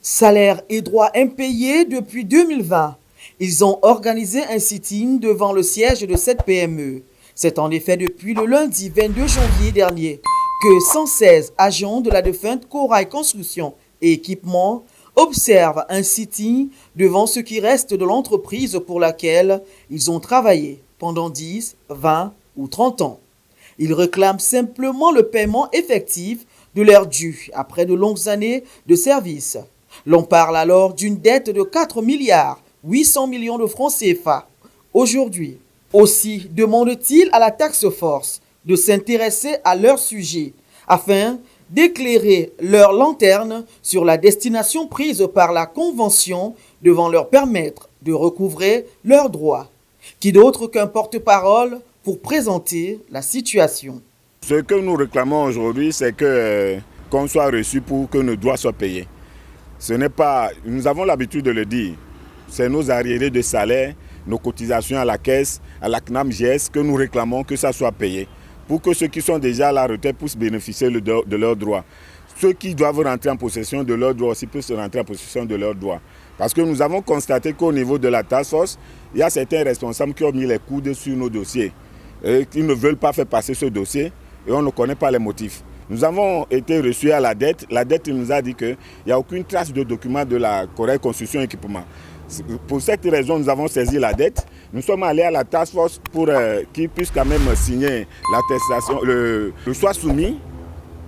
Salaires et droits impayés depuis 2020. Ils ont organisé un sit-in devant le siège de cette PME. C'est en effet depuis le lundi 22 janvier dernier que 116 agents de la défunte Corail Construction et Équipement observent un sit-in devant ce qui reste de l'entreprise pour laquelle ils ont travaillé pendant 10, 20 ou 30 ans. Ils réclament simplement le paiement effectif de leurs dus après de longues années de service. L'on parle alors d'une dette de 4 milliards 800 millions de francs CFA aujourd'hui. Aussi demandent-ils à la task force de s'intéresser à leur sujet afin d'éclairer leur lanterne sur la destination prise par la Convention devant leur permettre de recouvrer leurs droits. Qui d'autre qu'un porte-parole pour présenter la situation? Ce que nous réclamons aujourd'hui, c'est qu'on soit reçu pour que nos droits soient payés. Ce n'est pas, nous avons l'habitude de le dire, c'est nos arriérés de salaire, nos cotisations à la caisse, à la CNAM-GS que nous réclamons que ça soit payé pour que ceux qui sont déjà à la retraite puissent bénéficier de leurs droits. Ceux qui doivent rentrer en possession de leurs droits aussi puissent rentrer en possession de leurs droits. Parce que nous avons constaté qu'au niveau de la task force, il y a certains responsables qui ont mis les coudes sur nos dossiers et qui ne veulent pas faire passer ce dossier et on ne connaît pas les motifs. Nous avons été reçus à la dette. La dette nous a dit qu'il n'y a aucune trace de document de la Corail Construction et Équipement. Pour cette raison, nous avons saisi la dette. Nous sommes allés à la task force pour qu'ils puissent quand même signer l'attestation, le soit soumis.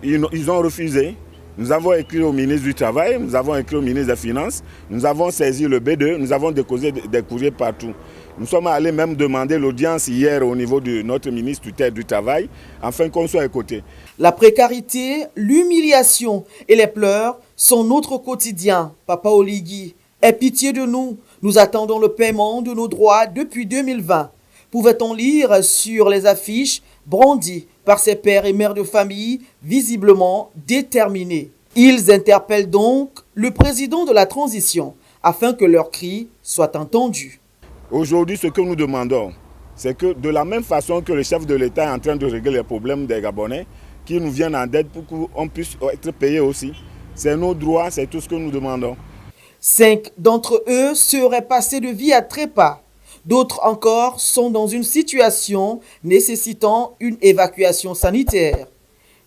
Ils ont refusé. Nous avons écrit au ministre du Travail, nous avons écrit au ministre des Finances, nous avons saisi le B2, nous avons déposé des courriers partout. Nous sommes allés même demander l'audience hier au niveau de notre ministre du Travail, afin qu'on soit écouté. La précarité, l'humiliation et les pleurs sont notre quotidien. Papa Oligui, aie pitié de nous. Nous attendons le paiement de nos droits depuis 2020. Pouvait-on lire sur les affiches brandies par ces pères et mères de famille visiblement déterminés. Ils interpellent donc le président de la transition afin que leurs cris soient entendus. Aujourd'hui, ce que nous demandons, c'est que de la même façon que le chef de l'État est en train de régler les problèmes des Gabonais, qu'ils nous viennent en aide pour qu'on puisse être payés aussi. C'est nos droits, c'est tout ce que nous demandons. 5 d'entre eux seraient passés de vie à trépas. D'autres encore sont dans une situation nécessitant une évacuation sanitaire.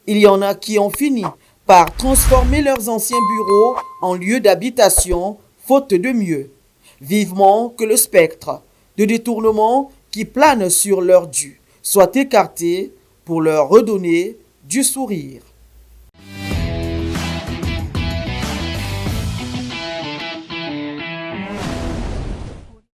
Il y en a qui ont fini par transformer leurs anciens bureaux en lieux d'habitation, faute de mieux. Vivement que le spectre de détournement qui plane sur leurs dus soit écarté pour leur redonner du sourire.